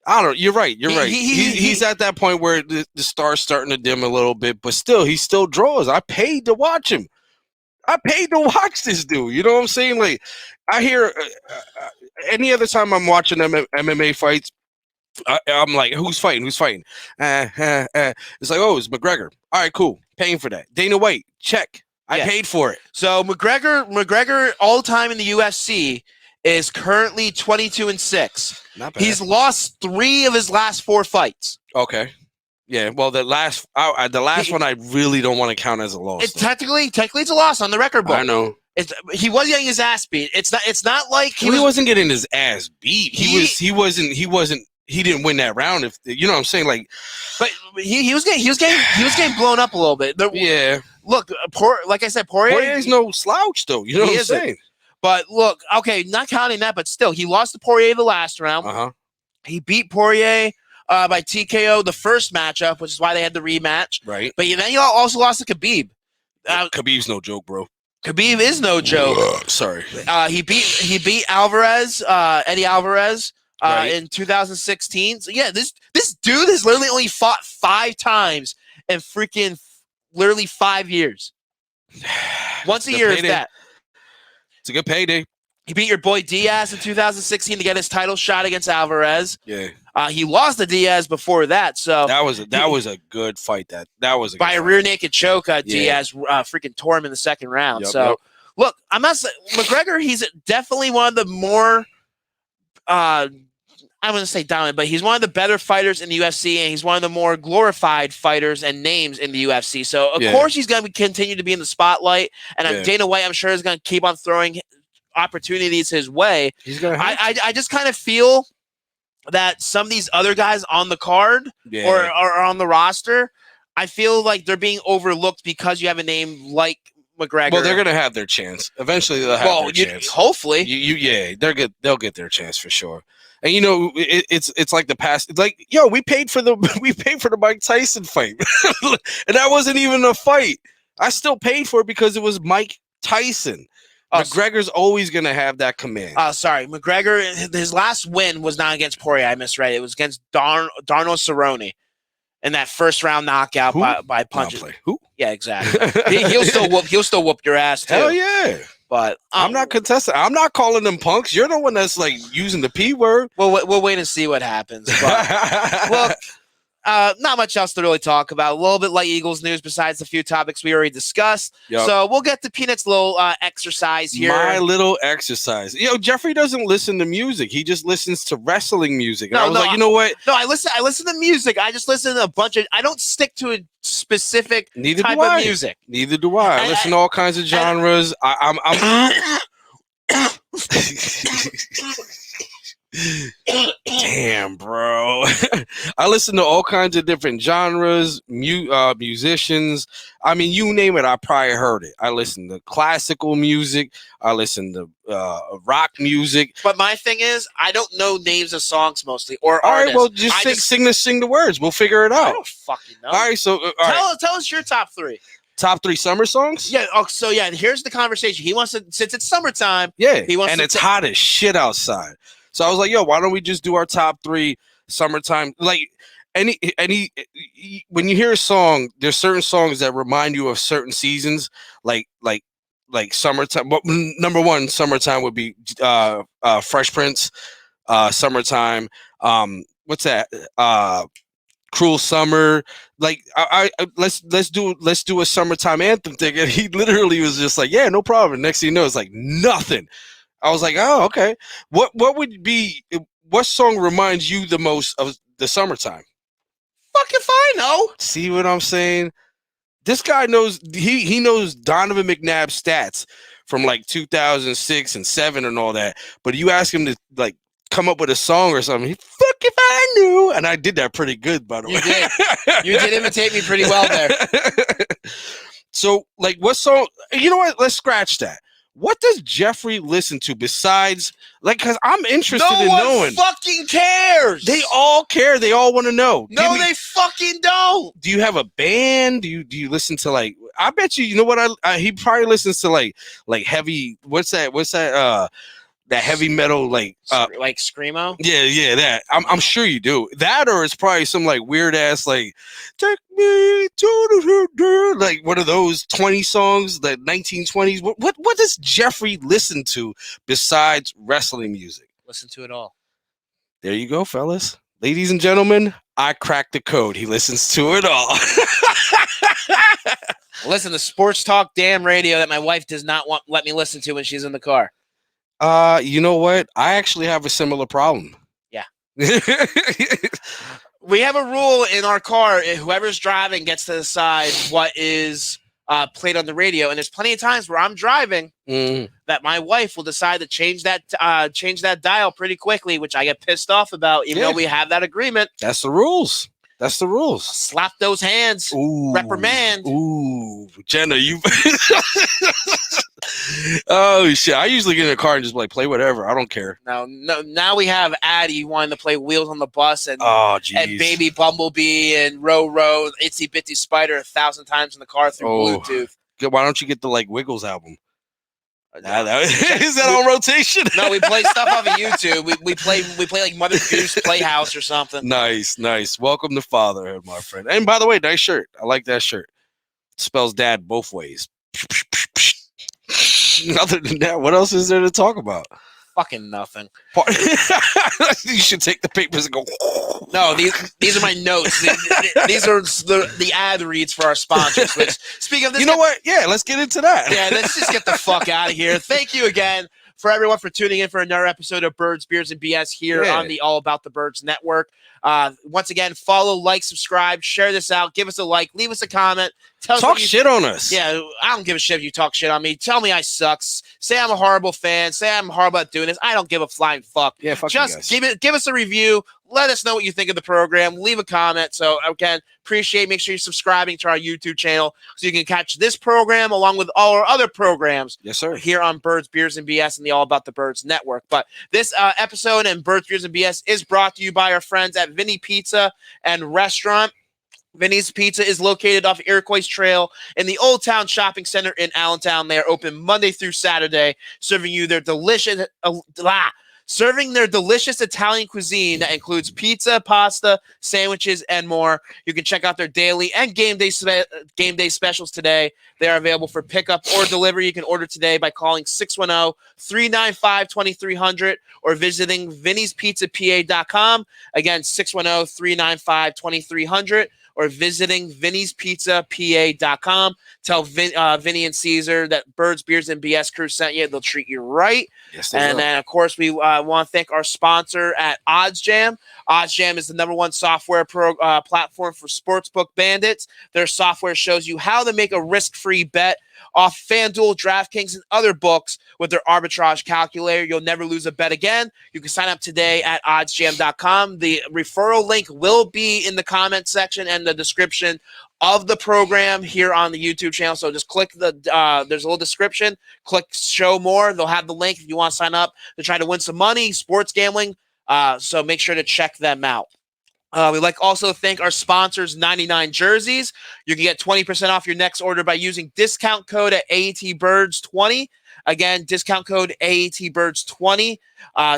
I don't know. You're right. He's at that point where the star's starting to dim a little bit, but still, he still draws. I paid to watch him. I paid to watch this dude. You know what I'm saying? Like, I hear any other time I'm watching MMA fights, I'm like, who's fighting? It's like, oh, it's McGregor. All right, cool. Paying for that. Dana White, check. I paid for it. So McGregor all the time in the UFC is currently 22-6. Not bad. He's lost 3 of his last 4 fights. Okay. Yeah. Well, the last one I really don't want to count as a loss. Technically, it's a loss on the record book. I know. He was getting his ass beat. It's not like he wasn't getting his ass beat. He didn't win that round. If you know what I'm saying, like, but he was getting blown up a little bit. Yeah. Look, like I said, Poirier's no slouch though. You know what I'm saying? But look, okay, not counting that, but still, he lost to Poirier the last round. He beat Poirier by TKO the first matchup, which is why they had the rematch. Right. But then he also lost to Khabib. Khabib's no joke, bro. Khabib is no joke. Sorry. He beat Alvarez, Eddie Alvarez, in 2016. So yeah, this dude has literally only fought 5 times in freaking literally 5 years. Once a year is that. It's a good payday. He beat your boy Diaz in 2016 to get his title shot against Alvarez. Yeah. He lost to Diaz before that, so that was a good fight. That was by a rear naked choke. Diaz freaking tore him in the second round. Look, I'm not saying McGregor. He's definitely one of the more I wouldn't say dominant, but he's one of the better fighters in the UFC, and he's one of the more glorified fighters and names in the UFC. So, of course, he's going to continue to be in the spotlight, and Dana White, I'm sure, is going to keep on throwing opportunities his way. He's gonna I just kind of feel that some of these other guys on the card or on the roster, I feel like they're being overlooked because you have a name like McGregor. Well, they're going to have their chance. Eventually, they'll have their chance. Hopefully. They'll get their chance for sure. And you know, it's like the past. It's like, yo, we paid for the Mike Tyson fight, and that wasn't even a fight. I still paid for it because it was Mike Tyson. McGregor's always gonna have that command. Sorry, McGregor. His last win was not against Poirier. I misread it. It was against Darno Cerrone in that first round knockout by punches. Who? Yeah, exactly. He'll still whoop your ass too. Hell yeah. But I'm not contesting. I'm not calling them punks. You're the one that's like using the P word. We'll wait and see what happens. But look, not much else to really talk about. A little bit light Eagles news besides the few topics we already discussed. Yep. So we'll get to Peanut's little exercise here. My little exercise. Jeffrey doesn't listen to music. He just listens to wrestling music. And I was like, you know what? No, I listen to music. I just listen to a bunch of. I don't stick to a specific type of music. Neither do I. I listen to all kinds of genres. I'm damn, bro. I listen to all kinds of different genres, musicians. I mean, you name it, I probably heard it. I listen to classical music. I listen to rock music. But my thing is, I don't know names of songs mostly or all artists. Right, well, just sing the words. We'll figure it out. I don't fucking know. All right, so tell us your top 3. Top 3 summer songs? Yeah. Oh, so yeah, here's the conversation. He wants to, since it's summertime. Yeah. He wants and it's hot as shit outside. So I was like, yo, why don't we just do our top 3 summertime? Like any when you hear a song, there's certain songs that remind you of certain seasons, like summertime. But number 1, summertime would be Fresh Prince, Summertime. What's that? Cruel Summer. Like I let's do a summertime anthem thing. And he literally was just like, yeah, no problem. Next thing you know, it's like nothing. I was like, oh, okay. What song reminds you the most of the summertime? Fuck if I know. See what I'm saying? This guy knows, he knows Donovan McNabb's stats from like 2006 and 7 and all that. But you ask him to like come up with a song or something, fuck if I knew. And I did that pretty good, by the way. Did. You did imitate me pretty well there. So like what song, you know what? Let's scratch that. What does Jeffrey listen to besides, like, because I'm interested in knowing. No one fucking cares. They all care. They all want to know. No, they fucking don't. Do you have a band? Do you listen to, like, I bet you know what, he probably listens to, like heavy, what's that, that heavy metal, like Screamo? Yeah, that. I'm sure you do. That, or it's probably some like weird ass like take me to the like one of those 20 songs, the 1920s. What does Jeffrey listen to besides wrestling music? Listen to it all. There you go, fellas. Ladies and gentlemen, I cracked the code. He listens to it all. Listen to sports talk damn radio that my wife does not let me listen to when she's in the car. You know what? I actually have a similar problem. Yeah. We have a rule in our car. Whoever's driving gets to decide what is played on the radio. And there's plenty of times where I'm driving that my wife will decide to change that dial pretty quickly, which I get pissed off about, even though we have that agreement. That's the rules. That's the rules. Slap those hands. Ooh. Reprimand. Ooh. Jenna, you... Oh, shit. I usually get in a car and just like play whatever. I don't care. No. Now we have Addie wanting to play Wheels on the Bus and Baby Bumblebee and Row, Itsy Bitsy Spider 1,000 times in the car through Bluetooth. Why don't you get the like Wiggles album? Is that on rotation? No, we play stuff off of YouTube. We play like Mother Goose Playhouse or something. Nice. Welcome to fatherhood, my friend. And by the way, nice shirt. I like that shirt. It spells dad both ways. Other than that, what else is there to talk about? Fucking nothing. You should take the papers and go. No, these are my notes. These are the ad reads for our sponsors. Which, speaking of this, you know what? Yeah, let's get into that. Yeah, let's just get the fuck out of here. Thank you again for everyone for tuning in for another episode of Birds, Beers, and BS here on the All About the Birds Network. Once again, follow, like, subscribe, share this out, give us a like, leave us a comment. Talk shit on us. Yeah, I don't give a shit if you talk shit on me. Tell me I suck. Say I'm a horrible fan. Say I'm horrible at doing this. I don't give a flying fuck. Yeah, fuck Just you guys. give us a review. Let us know what you think of the program. Leave a comment. So, again, appreciate. Make sure you're subscribing to our YouTube channel so you can catch this program along with all our other programs. Yes, sir. Here on Birds, Beers, and BS and the All About the Birds Network. But this episode and Birds, Beers, and BS is brought to you by our friends at Vinny Pizza and Restaurant. Vinny's Pizza is located off Iroquois Trail in the Old Town Shopping Center in Allentown. They are open Monday through Saturday, serving their delicious Italian cuisine that includes pizza, pasta, sandwiches, and more. You can check out their daily and game day specials today. They are available for pickup or delivery. You can order today by calling 610-395-2300 or visiting vinnyspizzapa.com. Again, 610-395-2300. Or visiting vinnyspizzapa.com. Tell Vinny and Caesar that Birds, Beers, and BS crew sent you. They'll treat you right. Yes, and then, of course, we want to thank our sponsor at OddsJam. OddsJam is the #1 software platform for sportsbook bandits. Their software shows you how to make a risk-free bet off FanDuel, DraftKings, and other books with their Arbitrage Calculator. You'll never lose a bet again. You can sign up today at oddsjam.com. The referral link will be in the comment section and the description of the program here on the YouTube channel. So just click there's a little description, click show more. They'll have the link if you want to sign up to try to win some money, sports gambling. So make sure to check them out. We'd like also to thank our sponsors, 99 Jerseys. You can get 20% off your next order by using discount code at AATBirds20. Again, discount code AATBirds20.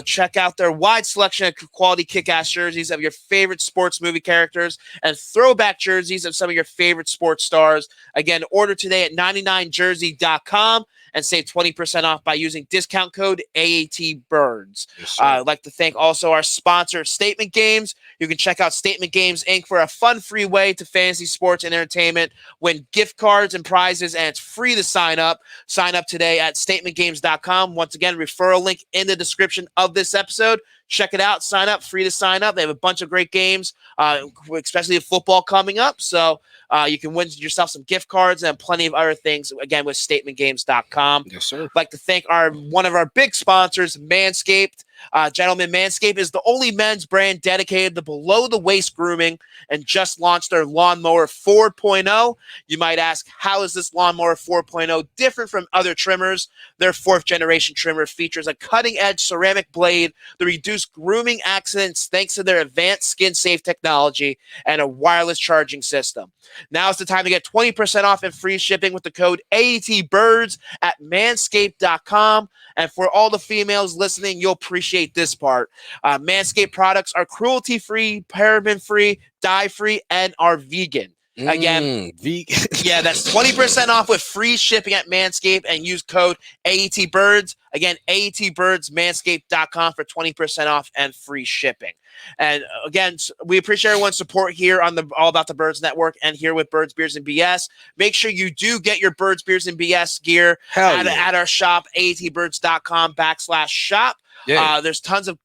Check out their wide selection of quality kick-ass jerseys of your favorite sports movie characters and throwback jerseys of some of your favorite sports stars. Again, order today at 99jersey.com and save 20% off by using discount code AATBirds. Yes, I'd like to thank also our sponsor, Statement Games. You can check out Statement Games, Inc. for a fun, free way to fantasy sports and entertainment. Win gift cards and prizes, and it's free to sign up. Sign up today at statementgames.com. Once again, referral link in the description of this episode. Check it out. Sign up. Free to sign up. They have a bunch of great games, especially the football coming up. So you can win yourself some gift cards and plenty of other things, again, with statementgames.com. Yes, sir. I'd like to thank one of our big sponsors, Manscaped. Gentlemen, Manscaped is the only men's brand dedicated to below-the-waist grooming and just launched their Lawnmower 4.0. You might ask, how is this Lawnmower 4.0 different from other trimmers? Their 4th-generation trimmer features a cutting-edge ceramic blade to reduce grooming accidents thanks to their advanced skin-safe technology and a wireless charging system. Now is the time to get 20% off and free shipping with the code AATBirds at manscaped.com. And for all the females listening, you'll appreciate this part. Manscaped products are cruelty-free, paraben-free, dye-free, and are vegan. Again, yeah, that's 20% off with free shipping at Manscaped, and use code AATBirds. Again, AATBirds, manscaped.com for 20% off and free shipping. And again, we appreciate everyone's support here on the All About the Birds Network and here with Birds, Beers, and BS. Make sure you do get your Birds, Beers, and BS gear at our shop, AATBirds.com/shop. Yeah. There's tons of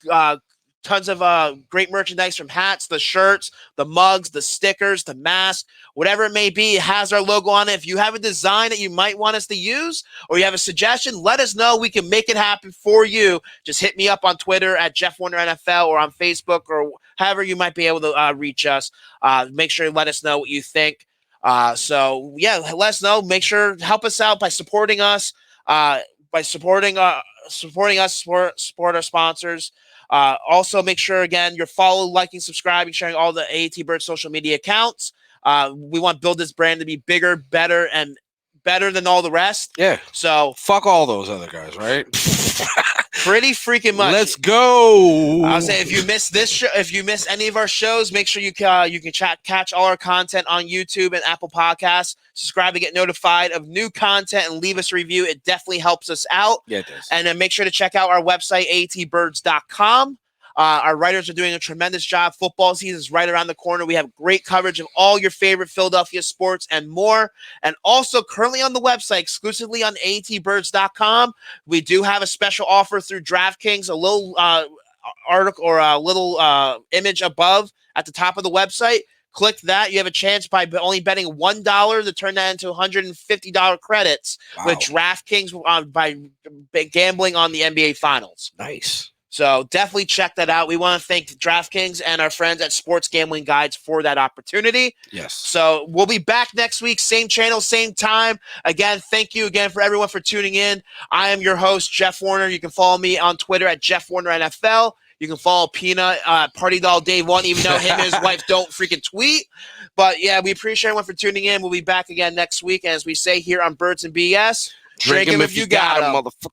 great merchandise, from hats, the shirts, the mugs, the stickers, the mask, whatever it may be. It has our logo on it. If you have a design that you might want us to use, or you have a suggestion, let us know. We can make it happen for you. Just hit me up on Twitter at Jeff Warner NFL, or on Facebook, or however you might be able to reach us. Make sure you let us know what you think. So yeah, let us know. Make sure help us out by supporting us. Support our sponsors. Also, make sure, again, you're following, liking, subscribing, sharing all the AAT Bird social media accounts. We want to build this brand to be bigger, better, and better than all the rest. Yeah. So fuck all those other guys, right? Pretty freaking much. Let's go. I'll say, if you miss this show, if you miss any of our shows, make sure you can catch all our content on YouTube and Apple Podcasts. Subscribe to get notified of new content and leave us a review. It definitely helps us out. Yeah, it does. And then make sure to check out our website, AATBirds.com. Our writers are doing a tremendous job. Football season is right around the corner. We have great coverage of all your favorite Philadelphia sports and more. And also, currently on the website, exclusively on AATBirds.com, we do have a special offer through DraftKings, a little article or a little image above at the top of the website. Click that. You have a chance by only betting $1 to turn that into $150 credits with DraftKings by gambling on the NBA Finals. Nice. So definitely check that out. We want to thank DraftKings and our friends at Sports Gambling Guides for that opportunity. Yes. So we'll be back next week, same channel, same time. Again, thank you again for everyone for tuning in. I am your host, Jeff Warner. You can follow me on Twitter at Jeff Warner NFL. You can follow Peanut, Party Doll Dave 1, even though him and his wife don't freaking tweet. But yeah, we appreciate everyone for tuning in. We'll be back again next week. And as we say here on Birds and BS, drink 'em if you got 'em, motherfucker.